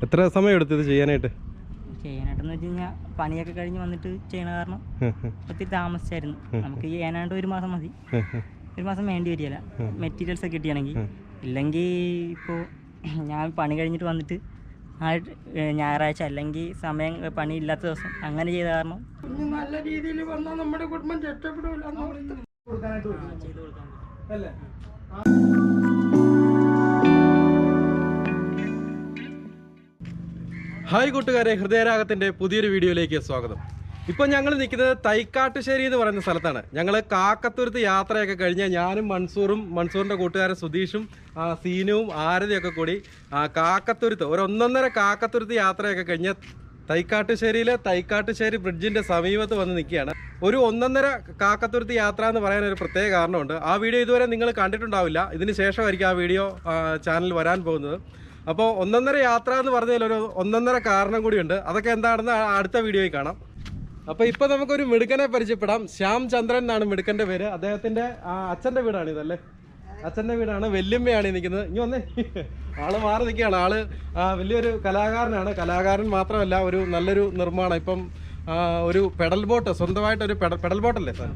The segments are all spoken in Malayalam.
എത്ര സമയം എടുത്തു ഇത് ചെയ്യാനായിട്ട്? ചെയ്യാനായിട്ടെന്ന് വെച്ച് കഴിഞ്ഞാൽ പണിയൊക്കെ കഴിഞ്ഞ് വന്നിട്ട് ചെയ്യണ കാരണം ഒത്തിരി താമസിച്ചായിരുന്നു. നമുക്ക് ചെയ്യാനായിട്ട് 1 മാസം മതി. 1 മാസം വേണ്ടി വരികയില്ല മെറ്റീരിയൽസ് ഒക്കെ കിട്ടിയാണെങ്കിൽ. ഇല്ലെങ്കിൽ ഇപ്പോൾ ഞാൻ പണി കഴിഞ്ഞിട്ട് വന്നിട്ട് ഞായറാഴ്ച അല്ലെങ്കിൽ സമയം പണി ഇല്ലാത്ത ദിവസം അങ്ങനെ ചെയ്ത കാരണം നല്ല രീതിയിൽ വന്നാൽ നമ്മുടെ കുടുംബം രക്ഷപ്പെടില്ല. ചെയ്ത് കൊടുക്കാൻ പറ്റും. ഹായ് കൂട്ടുകാരെ, ഹൃദയരാഗത്തിൻ്റെ പുതിയൊരു വീഡിയോയിലേക്ക് സ്വാഗതം. ഇപ്പോൾ ഞങ്ങൾ നിൽക്കുന്നത് തൈക്കാട്ടുശ്ശേരി എന്ന് പറയുന്ന സ്ഥലത്താണ്. ഞങ്ങൾ കാക്കത്തുരുത്ത് യാത്രയൊക്കെ കഴിഞ്ഞ് ഞാനും മൻസൂറിൻ്റെ കൂട്ടുകാരൻ സുധീഷും സീനുവും ആരതിയൊക്കെ കൂടി കാക്കത്തുരുത്ത് ഒരു 1.5 കാക്കത്തുരുത്ത് യാത്രയൊക്കെ കഴിഞ്ഞ് തൈക്കാട്ടുശ്ശേരിയിലെ തൈക്കാട്ടുശ്ശേരി ബ്രിഡ്ജിൻ്റെ സമീപത്ത് വന്ന് നിൽക്കുകയാണ്. ഒരു 1.5 കാക്കത്തുരുത്ത് യാത്ര എന്ന് പറയാൻ ഒരു പ്രത്യേക കാരണമുണ്ട്. ആ വീഡിയോ ഇതുവരെ നിങ്ങൾ കണ്ടിട്ടുണ്ടാവില്ല. ഇതിന് ശേഷമായിരിക്കും ആ വീഡിയോ ചാനൽ വരാൻ പോകുന്നത്. അപ്പോൾ 1.5 യാത്ര എന്ന് പറഞ്ഞതിൽ ഒരു 1.5 കാരണം കൂടിയുണ്ട്. അതൊക്കെ എന്താണെന്ന് അടുത്ത വീഡിയോയിൽ കാണാം. അപ്പോൾ ഇപ്പോൾ നമുക്കൊരു മിടുക്കനെ പരിചയപ്പെടാം. ശ്യാം ചന്ദ്രൻ എന്നാണ് മിടുക്കൻ്റെ പേര്. അദ്ദേഹത്തിൻ്റെ അച്ഛൻ്റെ വീടാണ് ഇതല്ലേ? അച്ഛൻ്റെ വീടാണ്. വല്യമ്മയാണ് നിൽക്കുന്നത്. ഇനി വന്നേ, ആള് മാറി നിൽക്കുകയാണ്. ആള് വലിയൊരു കലാകാരനാണ്. കലാകാരൻ മാത്രമല്ല, ഒരു നല്ലൊരു നിർമ്മാണം. ഇപ്പം ഒരു പെഡൽ ബോട്ട്, സ്വന്തമായിട്ടൊരു പെഡൽ ബോട്ടല്ലേ സാർ?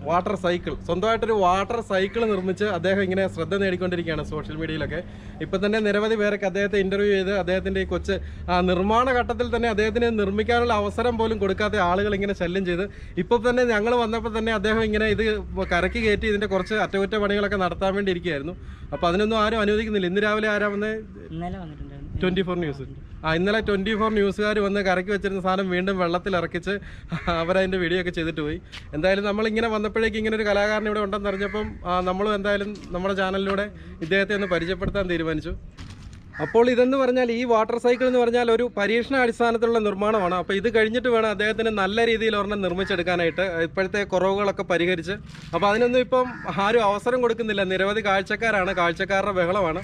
വാട്ടർ സൈക്കിൾ, സ്വന്തമായിട്ടൊരു വാട്ടർ സൈക്കിൾ നിർമ്മിച്ച് അദ്ദേഹം ഇങ്ങനെ ശ്രദ്ധ നേടിക്കൊണ്ടിരിക്കുകയാണ് സോഷ്യൽ മീഡിയയിലൊക്കെ. ഇപ്പം തന്നെ നിരവധി പേരൊക്കെ അദ്ദേഹത്തെ ഇൻ്റർവ്യൂ ചെയ്ത് അദ്ദേഹത്തിൻ്റെ ഈ കൊച്ച് നിർമ്മാണ ഘട്ടത്തിൽ തന്നെ അദ്ദേഹത്തിന് നിർമ്മിക്കാനുള്ള അവസരം പോലും കൊടുക്കാത്ത ആളുകൾ ഇങ്ങനെ ശല്യം ചെയ്ത് ഇപ്പോൾ തന്നെ ഞങ്ങൾ വന്നപ്പോൾ തന്നെ അദ്ദേഹം ഇങ്ങനെ ഇത് കരക്കി കയറ്റി ഇതിൻ്റെ കുറച്ച് അറ്റകുറ്റപ്പണികളൊക്കെ നടത്താൻ വേണ്ടി ഇരിക്കുകയായിരുന്നു. അപ്പോൾ അതിനൊന്നും ആരും അനുവദിക്കുന്നില്ല. ഇന്ന് രാവിലെ ആരാ വന്നേ? 24 ന്യൂസ്. ഇന്നലെ 24 ന്യൂസുകാർ വന്ന് കരക്കി വെച്ചിരുന്ന സാധനം വീണ്ടും വെള്ളത്തിൽ ഇറക്കിച്ച് അവരതിൻ്റെ വീഡിയോ ഒക്കെ ചെയ്തിട്ട് പോയി. എന്തായാലും നമ്മളിങ്ങനെ വന്നപ്പോഴേക്കും ഇങ്ങനെ ഒരു കലാകാരൻ ഇവിടെ ഉണ്ടെന്ന് അറിഞ്ഞപ്പം നമ്മളും എന്തായാലും നമ്മുടെ ചാനലിലൂടെ ഇദ്ദേഹത്തെ ഒന്ന് പരിചയപ്പെടുത്താൻ തീരുമാനിച്ചു. അപ്പോൾ ഇതെന്ന് പറഞ്ഞാൽ ഈ വാട്ടർ സൈക്കിൾ എന്ന് പറഞ്ഞാൽ ഒരു പരീക്ഷണാടിസ്ഥാനത്തിലുള്ള നിർമ്മാണമാണ്. അപ്പോൾ ഇത് കഴിഞ്ഞിട്ട് വേണം അദ്ദേഹത്തിന് നല്ല രീതിയിൽ ഒരെണ്ണം നിർമ്മിച്ചെടുക്കാനായിട്ട്, ഇപ്പോഴത്തെ കുറവുകളൊക്കെ പരിഹരിച്ച്. അപ്പോൾ അതിനൊന്നും ഇപ്പം ആരും അവസരം കൊടുക്കുന്നില്ല. നിരവധി കാഴ്ചക്കാരുടെ ബഹളമാണ്.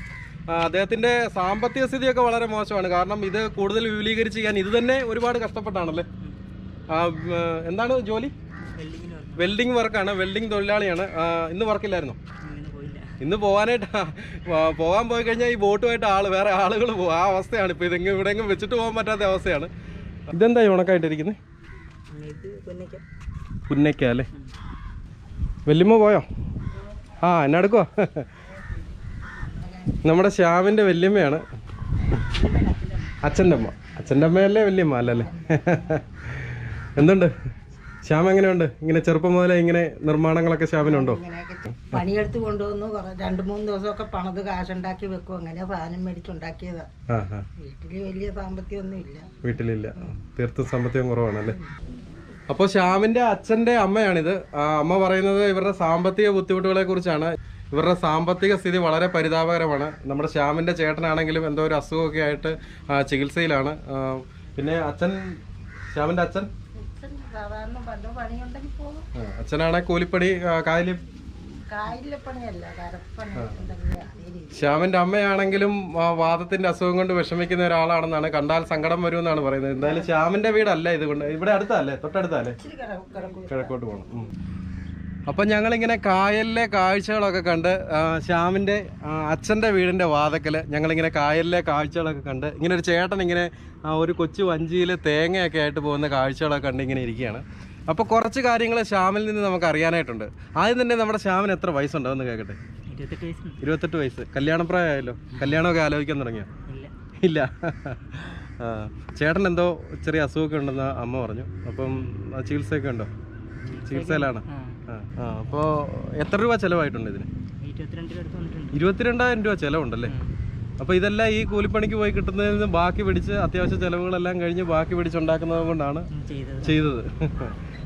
അദ്ദേഹത്തിൻ്റെ സാമ്പത്തിക സ്ഥിതിയൊക്കെ വളരെ മോശമാണ്. കാരണം ഇത് കൂടുതൽ വിപുലീകരിച്ച് ചെയ്യാൻ ഇത് തന്നെ ഒരുപാട് കഷ്ടപ്പെട്ടാണല്ലേ. എന്താണ് ജോലി? വെൽഡിങ് വർക്കാണ്. വെൽഡിങ് തൊഴിലാളിയാണ്. ഇന്ന് വർക്കില്ലായിരുന്നോ? ഇന്ന് പോകാൻ പോയി കഴിഞ്ഞാൽ ഈ ബോട്ടുമായിട്ട് വേറെ ആളുകൾ പോകും. ആ അവസ്ഥയാണ് ഇപ്പോൾ. ഇവിടെയെങ്കിലും വെച്ചിട്ട് പോകാൻ പറ്റാത്ത അവസ്ഥയാണ്. ഇതെന്താ ഉണക്കായിട്ടിരിക്കുന്നത്? പുന്നയ്ക്ക അല്ലേ? വല്യമ്മ പോയോ? എന്നെ എടുക്കുവാ. നമ്മുടെ ശ്യാമിൻ്റെ വല്യമ്മയാണ്. അച്ഛൻ്റെ അമ്മയല്ലേ വല്യമ്മ അല്ലല്ലേ? എന്തുണ്ട് ശ്യാം, എങ്ങനെയുണ്ട്? ഇങ്ങനെ ചെറുപ്പം മുതലേ ഇങ്ങനെ നിർമ്മാണങ്ങളൊക്കെ ശ്യാമിനുണ്ടോ? പണിയെടുത്ത് കൊണ്ടുവന്നു. 2-3 ദിവസമൊക്കെ പണത് കാശുണ്ടാക്കി വെക്കും. അങ്ങനെ സാധനം മേടിച്ചുണ്ടാക്കിയതാ. വീട്ടില് വലിയ സാമ്പത്തികം ഒന്നും ഇല്ല. വീട്ടിലില്ല, തീർത്തും സാമ്പത്തികം കുറവാണല്ലേ. അപ്പോൾ ശ്യാമിൻ്റെ അച്ഛൻ്റെ അമ്മയാണിത്. അമ്മ പറയുന്നത് ഇവരുടെ സാമ്പത്തിക ബുദ്ധിമുട്ടുകളെ കുറിച്ചാണ്. ഇവരുടെ സാമ്പത്തിക സ്ഥിതി വളരെ പരിതാപകരമാണ്. നമ്മുടെ ശ്യാമിൻ്റെ ചേട്ടനാണെങ്കിലും എന്തോ ഒരു അസുഖമൊക്കെ ആയിട്ട് ചികിത്സയിലാണ്. പിന്നെ ശ്യാമിൻ്റെ അച്ഛനാണ് കൂലിപ്പണി, ശ്യാമിൻ്റെ അമ്മയാണെങ്കിലും വാദത്തിന്റെ അസുഖം കൊണ്ട് വിഷമിക്കുന്ന ഒരാളാണെന്നാണ്. കണ്ടാൽ സങ്കടം വരുമെന്നാണ് പറയുന്നത്. എന്തായാലും ശ്യാമിൻ്റെ വീടല്ല ഇതുകൊണ്ട്. ഇവിടെ അടുത്തല്ലേ? തൊട്ടടുത്തല്ലേ? കിഴക്കോട്ട് പോകണം. അപ്പം ഞങ്ങളിങ്ങനെ കായലിലെ കാഴ്ചകളൊക്കെ കണ്ട് ശ്യാമിൻ്റെ അച്ഛൻ്റെ വീടിൻ്റെ വാതക്കൽ ഞങ്ങളിങ്ങനെ കായലിലെ കാഴ്ചകളൊക്കെ കണ്ട് ഇങ്ങനെ ഒരു ചേട്ടൻ ഇങ്ങനെ ഒരു കൊച്ചു വഞ്ചിയിൽ തേങ്ങയൊക്കെ ആയിട്ട് പോകുന്ന കാഴ്ചകളൊക്കെ കണ്ട് ഇങ്ങനെ ഇരിക്കുകയാണ്. അപ്പോൾ കുറച്ച് കാര്യങ്ങൾ ശ്യാമിൽ നിന്ന് നമുക്ക് അറിയാനായിട്ടുണ്ട്. ആദ്യം തന്നെ നമ്മുടെ ശ്യാമിന് എത്ര വയസ്സുണ്ടോ എന്ന് കേൾക്കട്ടെ? 28 വയസ്സ്. കല്യാണപ്രായമായല്ലോ? കല്യാണമൊക്കെ ആലോചിക്കാൻ തുടങ്ങിയോ? ഇല്ല. ചേട്ടൻ എന്തോ ചെറിയ അസുഖമൊക്കെ ഉണ്ടെന്ന് അമ്മ പറഞ്ഞു. അപ്പം ചികിത്സയൊക്കെ ഉണ്ടോ? ചികിത്സയിലാണ്. അപ്പോൾ എത്ര രൂപ ചിലവായിട്ടുണ്ട് ഇതിന്? 22,000 രൂപ ചിലവുണ്ടല്ലേ? അപ്പോൾ ഇതെല്ലാം ഈ കൂലിപ്പണിക്ക് പോയി കിട്ടുന്നതിൽ നിന്ന് ബാക്കി പിടിച്ച് അത്യാവശ്യ ചിലവുകളെല്ലാം കഴിഞ്ഞ് ബാക്കി പിടിച്ചുണ്ടാക്കുന്നത് കൊണ്ടാണ് ചെയ്തത്.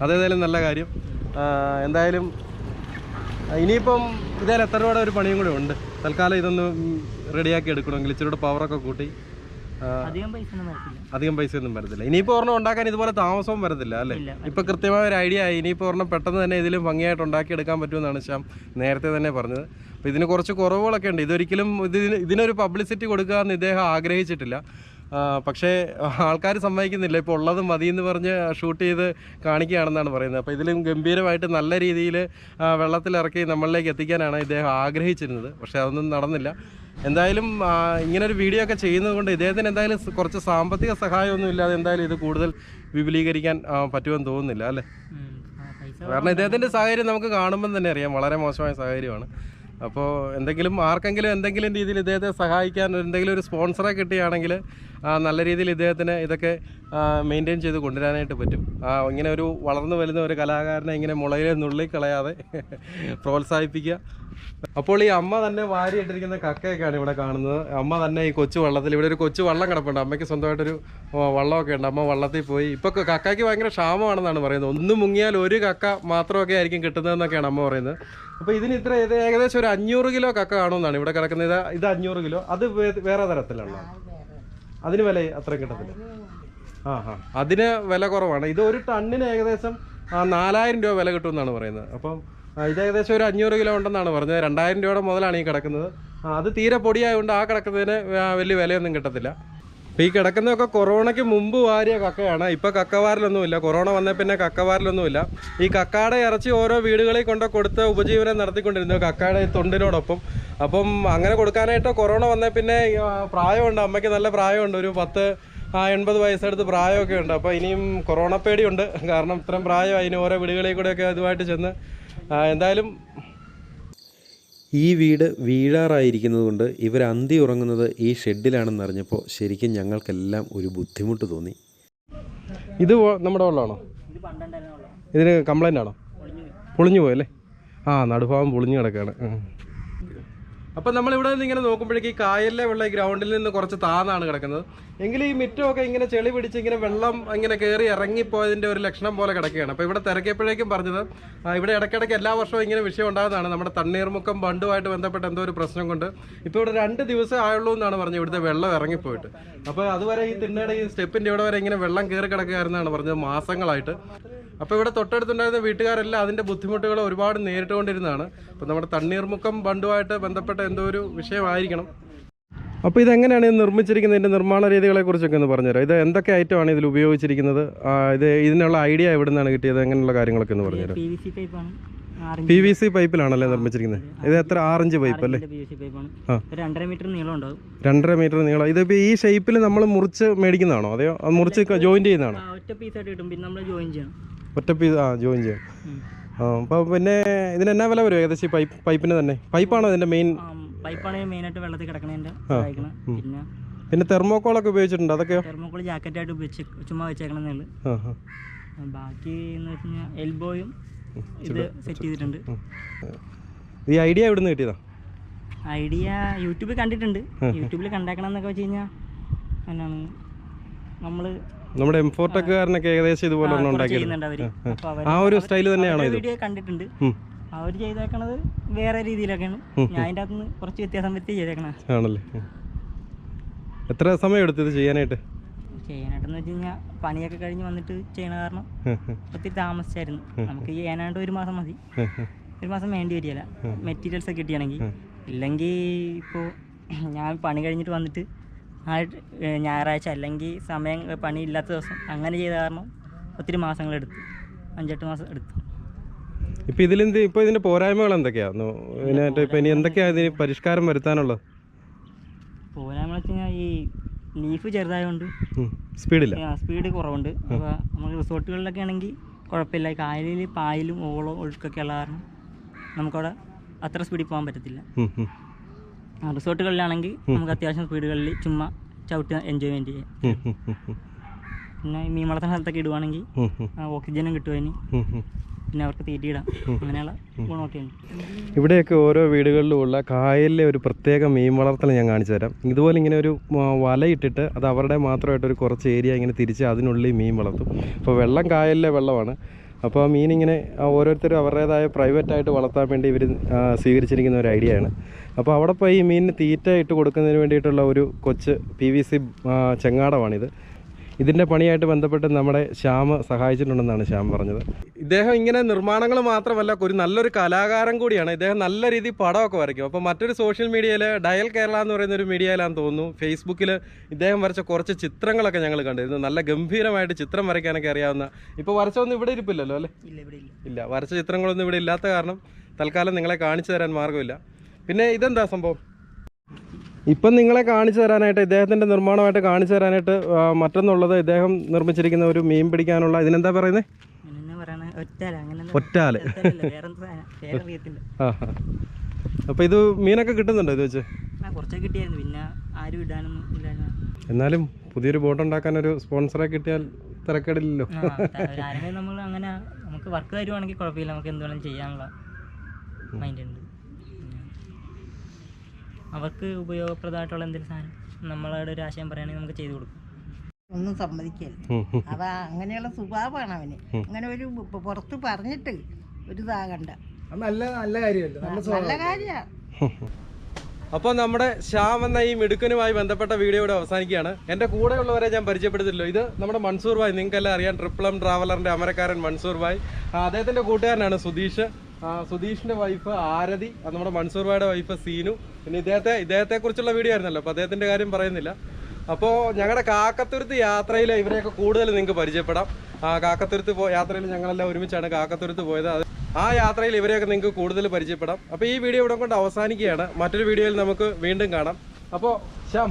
അതേതായാലും നല്ല കാര്യം. എന്തായാലും ഇനിയിപ്പം ഇതേലും എത്ര രൂപയുടെ ഒരു പണിയും കൂടെ ഉണ്ട്. തൽക്കാലം ഇതൊന്ന് റെഡിയാക്കി എടുക്കണമെങ്കിൽ ഇച്ചിരി പവറൊക്കെ കൂട്ടി അധികം പൈസ ഒന്നും വരത്തില്ല. ഇനിയിപ്പോൾ ഒരെണ്ണം ഉണ്ടാക്കാൻ ഇതുപോലെ താമസവും വരത്തില്ല അല്ലേ? ഇപ്പൊ കൃത്യമായ ഒരു ഐഡിയ ആയി. ഇനിയിപ്പോൾ ഒരെണ്ണം പെട്ടെന്ന് തന്നെ ഇതിലും ഭംഗിയായിട്ട് ഉണ്ടാക്കിയെടുക്കാൻ പറ്റുമെന്നാണ് ശ്യാം നേരത്തെ തന്നെ പറഞ്ഞത്. അപ്പോൾ ഇതിന് കുറച്ച് കുറവുകളൊക്കെ ഉണ്ട്. ഇതൊരിക്കലും ഇതിനൊരു പബ്ലിസിറ്റി കൊടുക്കുക എന്ന് ഇദ്ദേഹം ആഗ്രഹിച്ചിട്ടില്ല. പക്ഷേ ആൾക്കാർ സമ്മതിക്കുന്നില്ല. ഇപ്പോൾ ഉള്ളത് മതി എന്ന് പറഞ്ഞ് ഷൂട്ട് ചെയ്ത് കാണിക്കുകയാണെന്നാണ് പറയുന്നത്. അപ്പോൾ ഇതിലും ഗംഭീരമായിട്ട് നല്ല രീതിയിൽ വെള്ളത്തിലിറക്കി നമ്മളിലേക്ക് എത്തിക്കാനാണ് ഇദ്ദേഹം ആഗ്രഹിച്ചിരുന്നത്. പക്ഷേ അതൊന്നും നടന്നില്ല. എന്തായാലും ഇങ്ങനെ ഒരു വീഡിയോ ഒക്കെ ചെയ്യുന്നത് കൊണ്ട് ഇദ്ദേഹത്തിന് എന്തായാലും കുറച്ച് സാമ്പത്തിക സഹായമൊന്നും ഇല്ലാതെ എന്തായാലും ഇത് കൂടുതൽ വിപുലീകരിക്കാൻ പറ്റുമെന്ന് തോന്നുന്നില്ല അല്ലേ? കാരണം ഇദ്ദേഹത്തിൻ്റെ സാഹചര്യം നമുക്ക് കാണുമ്പം തന്നെ അറിയാം, വളരെ മോശമായ സാഹചര്യമാണ്. അപ്പോൾ ആർക്കെങ്കിലും എന്തെങ്കിലും രീതിയിൽ ഇദ്ദേഹത്തെ സഹായിക്കാൻ എന്തെങ്കിലും ഒരു സ്പോൺസറെ കിട്ടുകയാണെങ്കിൽ നല്ല രീതിയിൽ ഇദ്ദേഹത്തിന് ഇതൊക്കെ മെയിൻറ്റെയിൻ ചെയ്ത് കൊണ്ടുവരാനായിട്ട് പറ്റും. ഇങ്ങനെ ഒരു വളർന്നു വരുന്ന ഒരു കലാകാരനെ ഇങ്ങനെ മുളയിലെ നുള്ളിക്കളയാതെ പ്രോത്സാഹിപ്പിക്കുക. അപ്പോൾ ഈ അമ്മ തന്നെ വാരിയിട്ടിരിക്കുന്ന കക്കയൊക്കെയാണ് ഇവിടെ കാണുന്നത്. അമ്മ തന്നെ ഈ കൊച്ചു വള്ളത്തിൽ, ഇവിടെ ഒരു കൊച്ചു വള്ളം കിടപ്പുണ്ട്, അമ്മയ്ക്ക് സ്വന്തമായിട്ടൊരു വള്ളമൊക്കെ ഉണ്ട്. അമ്മ വള്ളത്തിൽ പോയി. ഇപ്പോൾ കക്കയ്ക്ക് ഭയങ്കര ക്ഷാമമാണെന്നാണ് പറയുന്നത്. ഒന്ന് മുങ്ങിയാൽ ഒരു കക്ക മാത്രമൊക്കെ ആയിരിക്കും കിട്ടുന്നതെന്നൊക്കെയാണ് അമ്മ പറയുന്നത്. അപ്പോൾ ഇതിന് ഇത് ഏകദേശം ഒരു 500 കിലോ കക്ക കാണുമെന്നാണ് ഇവിടെ കിടക്കുന്നത്. ഇത് 500 കിലോ, അത് വേറെ തരത്തിലുള്ള, അതിന് വില അത്രയും കിട്ടത്തില്ല. അതിന് വില കുറവാണ്. ഇത് ഒരു ടണ്ണിന് ഏകദേശം 4000 രൂപ വില കിട്ടുമെന്നാണ് പറയുന്നത്. അപ്പം ഇത് ഏകദേശം ഒരു 500 കിലോ ഉണ്ടെന്നാണ് പറഞ്ഞത്. 2000 രൂപയുടെ മുതലാണ് ഈ കിടക്കുന്നത്. അത് തീരെ പൊടിയായതുകൊണ്ട് ആ കിടക്കുന്നതിന് വലിയ വിലയൊന്നും കിട്ടത്തില്ല. അപ്പോൾ ഈ കിടക്കുന്നതൊക്കെ കൊറോണയ്ക്ക് മുമ്പ് വാരിയ കക്കയാണ്. ഇപ്പോൾ കക്കവാരിലൊന്നുമില്ല, കൊറോണ വന്ന പിന്നെ കക്കവാരിലൊന്നുമില്ല. ഈ കക്കയുടെ ഇറച്ചി ഓരോ വീടുകളിൽ കൊടുത്ത് ഉപജീവനം നടത്തിക്കൊണ്ടിരുന്നു കക്കയുടെ തൊണ്ടിനോടൊപ്പം. അപ്പം അങ്ങനെ കൊടുക്കാനായിട്ട് കൊറോണ വന്ന പിന്നെ പ്രായമുണ്ട്, അമ്മയ്ക്ക് നല്ല പ്രായമുണ്ട്, ഒരു 80 വയസ്സെടുത്ത് പ്രായമൊക്കെ ഉണ്ട്. അപ്പോൾ ഇനിയും കൊറോണ പേടിയുണ്ട്, കാരണം ഇത്രയും പ്രായമായി. ഇനി ഓരോ വീടുകളിൽ കൂടെയൊക്കെ അതുമായിട്ട് ചെന്ന് എന്തായാലും ഈ വീട് വീഴാറായിരിക്കുന്നത് കൊണ്ട് ഇവർ അന്തി ഉറങ്ങുന്നത് ഈ ഷെഡിലാണെന്ന് അറിഞ്ഞപ്പോൾ ശരിക്കും ഞങ്ങൾക്കെല്ലാം ഒരു ബുദ്ധിമുട്ട് തോന്നി. ഇത് നമ്മുടെ വെള്ളമാണോ? ഇതിന് കംപ്ലൈൻ്റ് ആണോ? പൊളിഞ്ഞു പോയല്ലേ? നടുഭാഗം പൊളിഞ്ഞു കിടക്കുകയാണ്. അപ്പം നമ്മളിവിടെ നിന്ന് ഇങ്ങനെ നോക്കുമ്പോഴേക്ക് ഈ കായലിലെ വെള്ളം ഈ ഗ്രൗണ്ടിൽ നിന്ന് കുറച്ച് താന്നാണ് കിടക്കുന്നത്. എങ്കിലും ഈ മുറ്റമൊക്കെ ഇങ്ങനെ ചെളി പിടിച്ച് ഇങ്ങനെ വെള്ളം ഇങ്ങനെ കയറി ഇറങ്ങിപ്പോയതിൻ്റെ ഒരു ലക്ഷണം പോലെ കിടക്കുകയാണ്. അപ്പോൾ ഇവിടെ തിരക്കിയപ്പോഴേക്കും പറഞ്ഞത് ഇവിടെ ഇടയ്ക്കിടയ്ക്ക് എല്ലാ വർഷവും ഇങ്ങനെ വിഷയം ഉണ്ടാകുന്നതാണ്. നമ്മുടെ തണ്ണീർമുക്കം ബണ്ടുമായിട്ട് ബന്ധപ്പെട്ട എന്തോ ഒരു പ്രശ്നം കൊണ്ട് ഇപ്പോൾ ഇവിടെ 2 ദിവസം ആയുള്ളൂ എന്നാണ് പറഞ്ഞത് ഇവിടുത്തെ വെള്ളം ഇറങ്ങിപ്പോയിട്ട്. അപ്പോൾ അതുവരെ ഈ തിണ്ണയുടെ ഈ സ്റ്റെപ്പിൻ്റെ ഇവിടെ വരെ ഇങ്ങനെ വെള്ളം കയറി കിടക്കുകയായിരുന്നാണ് പറഞ്ഞത്, മാസങ്ങളായിട്ട്. അപ്പോൾ ഇവിടെ തൊട്ടടുത്തുണ്ടായിരുന്ന വീട്ടുകാരെല്ലാം അതിൻ്റെ ബുദ്ധിമുട്ടുകൾ ഒരുപാട് നേരിട്ടുകൊണ്ടിരുന്നതാണ്. അപ്പോൾ നമ്മുടെ തണ്ണീർമുക്കം ബണ്ടുമായിട്ട് ബന്ധപ്പെട്ട എന്തോ ഒരു വിഷയമായിരിക്കണം. അപ്പോൾ ഇതെങ്ങനെയാണ് ഇത് നിർമ്മിച്ചിരിക്കുന്നത്, ഇതിൻ്റെ നിർമ്മാണ രീതികളെക്കുറിച്ചൊക്കെ ഒന്ന് പറഞ്ഞുതരാം. ഇത് എന്തൊക്കെ ഐറ്റമാണ് ഇതിൽ ഉപയോഗിച്ചിരിക്കുന്നത്, ഇതിനുള്ള ഐഡിയ എവിടെ നിന്നാണ് കിട്ടിയത്, അങ്ങനെയുള്ള കാര്യങ്ങളൊക്കെ ഒന്ന് പറഞ്ഞുതരാം. PVC പൈപ്പിലാണല്ലേ നിർമ്മിച്ചിരിക്കുന്നത്? ഇത് എത്ര 6 ഇഞ്ച് പൈപ്പ് അല്ലേ? 2.5 മീറ്റർ നീളം ഉണ്ടാവും. 2.5 മീറ്റർ നീളം. ഇതിപ്പോൾ ഈ ഷേപ്പിൽ നമ്മൾ മുറിച്ച് മേടിക്കുന്നതാണോ, അതെയോ മുറിച്ച് ജോയിൻ ചെയ്യുന്നതാണോ? ഒറ്റ പീസായിട്ട് കിട്ടും, പിന്നെ നമ്മൾ ജോയിൻ ചെയ്യണം. ഒറ്റ പീസ് ജോയിൻ ചെയ്യണം. അപ്പോൾ പിന്നെ ഇതിന് എന്നാ വില വരും ഏകദേശം ഈ പൈപ്പിന് തന്നെ? പൈപ്പാണോ ഇതിൻ്റെ മെയിൻ? പൈപ്പാണ് മെയിനായിട്ട് വെള്ളത്തിൽ കിടക്കണതിൻ്റെ. പിന്നെ തെർമോക്കോളൊക്കെ ഉപയോഗിച്ചിട്ടുണ്ട്, അതൊക്കെയോ? തെർമോക്കോൾ ജാക്കറ്റായിട്ട് ഉപയോഗിച്ച് ചുമ്മാ വെച്ചേക്കണമെന്നുള്ളു. ബാക്കി എന്ന് വെച്ച് കഴിഞ്ഞാൽ എൽബോയും ഇത് സെറ്റ് ചെയ്തിട്ടുണ്ട്. ഈ ഐഡിയ എവിടെ നിന്ന് കിട്ടിയതാ? ഐഡിയ യൂട്യൂബിൽ കണ്ടിട്ടുണ്ട്. യൂട്യൂബിൽ കണ്ടേക്കണം എന്നൊക്കെ വെച്ച് കഴിഞ്ഞാൽ എന്നാണ് നമ്മുടെ എംഫോർട്ടൊക്കെ ഏകദേശം ഇതുപോലെ ആ ഒരു സ്റ്റൈൽ തന്നെയാണോ ഇത്? വീഡിയോ കണ്ടിട്ടുണ്ട്. അവർ ചെയ്തേക്കണത് വേറെ രീതിയിലൊക്കെയാണ്. ഞാൻ അതിൻ്റെ അകത്തുനിന്ന് കുറച്ച് വ്യത്യാസം വരുത്തി ചെയ്തേക്കണ ആണല്ലേ. എത്ര സമയം എടുത്തു ഇത് ചെയ്യാനായിട്ടെന്ന് വെച്ച് കഴിഞ്ഞാൽ പണിയൊക്കെ കഴിഞ്ഞ് വന്നിട്ട് ചെയ്യണ കാരണം ഒത്തിരി താമസിച്ചായിരുന്നു. നമുക്ക് ഏതാണ്ട് 1 മാസം മതി. 1 മാസം വേണ്ടി വരികയില്ല മെറ്റീരിയൽസ് ഒക്കെ കിട്ടിയാണെങ്കിൽ. ഇല്ലെങ്കിൽ ഇപ്പോൾ ഞാൻ പണി കഴിഞ്ഞിട്ട് വന്നിട്ട് ഞായറാഴ്ച അല്ലെങ്കിൽ പണി ഇല്ലാത്ത ദിവസം അങ്ങനെ ചെയ്ത കാരണം ഒത്തിരി മാസങ്ങളെടുത്തു, 5-8 മാസം എടുത്തു. ഇപ്പോൾ ഇതിൻ്റെ പോരായ്മകൾ എന്തൊക്കെയാണ്? ഇപ്പോൾ ഇനി എന്തൊക്കെയാണ് ഇതിന് പരിഷ്കാരം വരുത്താനുള്ളത്? പോരായ്മ വെച്ച് കഴിഞ്ഞാൽ ഈ ലീഫ് ചെറുതായതുകൊണ്ട് സ്പീഡ് കുറവുണ്ട്. അപ്പോൾ നമ്മൾ റിസോർട്ടുകളിലൊക്കെ ആണെങ്കിൽ കുഴപ്പമില്ല. കായലിൽ പായലും ഓളവും ഒഴുക്കൊക്കെ ഉള്ള കാരണം നമുക്കവിടെ അത്ര സ്പീഡിൽ പോകാൻ പറ്റത്തില്ല. റിസോർട്ടുകളിലാണെങ്കിൽ നമുക്ക് അത്യാവശ്യം സ്പീഡുകളിൽ ചുമ്മാ ചവിട്ടി എൻജോയ്മെൻറ്റ് ചെയ്യാം. പിന്നെ മീൻ വളർത്തുന്ന സ്ഥലത്തൊക്കെ ഇടുവാണെങ്കിൽ ഓക്സിജനും കിട്ടുവാനും പിന്നെ അവർക്ക് തീറ്റിയിടാം. അങ്ങനെയുള്ള ഗുണമൊക്കെ ഉണ്ട്. ഇവിടെയൊക്കെ ഓരോ വീടുകളിലുമുള്ള കായലിലെ ഒരു പ്രത്യേക മീൻ വളർത്തൽ ഞാൻ കാണിച്ചു തരാം. ഇതുപോലെ ഇങ്ങനെ ഒരു വലയിട്ടിട്ട് അത് അവരുടെ മാത്രമായിട്ടൊരു കുറച്ച് ഏരിയ ഇങ്ങനെ തിരിച്ച് അതിനുള്ളിൽ മീൻ വളർത്തും. അപ്പോൾ വെള്ളം കായലിലെ വെള്ളമാണ്. അപ്പോൾ മീനിങ്ങനെ ഓരോരുത്തരും അവരുടേതായ പ്രൈവറ്റായിട്ട് വളർത്താൻ വേണ്ടി ഇവർ സ്വീകരിച്ചിരിക്കുന്ന ഒരു ഐഡിയ ആണ്. അപ്പോൾ അവിടെ പോയി ഈ മീനിന് തീറ്റ ഇട്ട് കൊടുക്കുന്നതിന് വേണ്ടിയിട്ടുള്ള ഒരു കൊച്ച് PVC ചെങ്ങാടമാണിത്. ഇതിൻ്റെ പണിയായിട്ട് ബന്ധപ്പെട്ട് നമ്മുടെ ശ്യാം സഹായിച്ചിട്ടുണ്ടെന്നാണ് ശ്യാം പറഞ്ഞത്. ഇദ്ദേഹം ഇങ്ങനെ നിർമ്മാണങ്ങൾ മാത്രമല്ല, ഒരു നല്ലൊരു കലാകാരൻ കൂടിയാണ്. ഇദ്ദേഹം നല്ല രീതിയിൽ പടമൊക്കെ വരയ്ക്കും. അപ്പോൾ മറ്റൊരു സോഷ്യൽ മീഡിയയിൽ ഡയൽ കേരള എന്ന് പറയുന്ന ഒരു മീഡിയയിലാണെന്ന് തോന്നുന്നു, ഫേസ്ബുക്കിൽ ഇദ്ദേഹം വരച്ച കുറച്ച് ചിത്രങ്ങളൊക്കെ ഞങ്ങൾ കണ്ടിരുന്നു. നല്ല ഗംഭീരമായിട്ട് ചിത്രം വരയ്ക്കാനൊക്കെ അറിയാവുന്ന. ഇപ്പോൾ വരച്ചൊന്നും ഇവിടെ ഇരിപ്പില്ലല്ലോ അല്ലേ? ഇല്ല, വരച്ച ചിത്രങ്ങളൊന്നും ഇവിടെ ഇല്ലാത്ത കാരണം തൽക്കാലം നിങ്ങളെ കാണിച്ചു തരാൻ മാർഗ്ഗമില്ല. പിന്നെ ഇതെന്താ സംഭവം? ഇപ്പം നിങ്ങളെ കാണിച്ചു തരാനായിട്ട് ഇദ്ദേഹത്തിൻ്റെ നിർമ്മാണമായിട്ട് കാണിച്ചു തരാനായിട്ട് മറ്റൊന്നുള്ളത് ഇദ്ദേഹം നിർമ്മിച്ചിരിക്കുന്ന ഒരു മീൻ പിടിക്കാനുള്ള ഇതിനെന്താ പറയുന്നത്? ഒറ്റാല്. അപ്പോൾ ഇത് മീനൊക്കെ കിട്ടുന്നുണ്ടോ ഇത് വെച്ച്? കുറച്ചൊക്കെ കിട്ടിയായിരുന്നു, പിന്നെ ആരും ഇടാനൊന്നും ഇല്ലായിരുന്നു. എന്നാലും പുതിയൊരു ബോട്ട് ഉണ്ടാക്കാൻ ഒരു സ്പോൺസറെ കിട്ടിയാൽ തിരക്കേടില്ലല്ലോ. ആരെങ്കിലും നമ്മൾ അങ്ങനെ നമുക്ക് വർക്ക് തരുവാണെങ്കിൽ കുഴപ്പമില്ല, നമുക്ക് എന്തുവേണം ചെയ്യാനുള്ള മൈൻഡ് ഉണ്ട്. അവർക്ക് ഉപയോഗപ്രദമായിട്ടുള്ള എന്തെങ്കിലും സാധനം നമ്മളോട് ഒരു ആശയം പറയുകയാണെങ്കിൽ നമുക്ക് ചെയ്തു കൊടുക്കും. ഒന്നും സമ്മതിക്കല്ല. അവ അങ്ങനെയുള്ള സ്വഭാവമാണ് അവന്. അങ്ങനെ ഒരു പുറത്ത് പറഞ്ഞിട്ട് ഒരു ഇതാകണ്ട. നല്ല കാര്യമല്ല, നല്ല കാര്യമാണ്. അപ്പോൾ നമ്മുടെ ശ്യാം എന്ന ഈ മിടുക്കനുമായി ബന്ധപ്പെട്ട വീഡിയോ ഇവിടെ അവസാനിക്കുകയാണ്. എൻ്റെ കൂടെയുള്ളവരെ ഞാൻ പരിചയപ്പെടുത്തില്ലോ. ഇത് നമ്മുടെ മൻസൂർ ഭായ്, നിങ്ങൾക്കെല്ലാം അറിയാം, ട്രിപ്പിളം ട്രാവലറിൻ്റെ അമരക്കാരൻ മൻസൂർ ഭായ്. അദ്ദേഹത്തിൻ്റെ കൂട്ടുകാരനാണ് സുധീഷ്. സുധീഷിൻ്റെ വൈഫ് ആരതി, നമ്മുടെ മൻസൂർ ഭായുടെ വൈഫ് സീനു. പിന്നെ ഇദ്ദേഹത്തെക്കുറിച്ചുള്ള വീഡിയോ ആയിരുന്നല്ലോ, അപ്പോൾ അദ്ദേഹത്തിൻ്റെ കാര്യം പറയുന്നില്ല. അപ്പോൾ ഞങ്ങളുടെ കാക്കത്തുരുത്ത് യാത്രയിൽ ഇവരെയൊക്കെ കൂടുതൽ നിങ്ങൾക്ക് പരിചയപ്പെടാം. കാക്കത്തുരുത്ത് യാത്രയിൽ ഞങ്ങളെല്ലാം ഒരുമിച്ചാണ് കാക്കത്തുരുത്ത് പോയത്. ആ യാത്രയിൽ ഇവരെയൊക്കെ നിങ്ങൾക്ക് കൂടുതൽ പരിചയപ്പെടാം. അപ്പോൾ ഈ വീഡിയോ ഇവിടെ കൊണ്ട് അവസാനിക്കുകയാണ്. മറ്റൊരു വീഡിയോയിൽ നമുക്ക് വീണ്ടും കാണാം. അപ്പോൾ ശ്യാം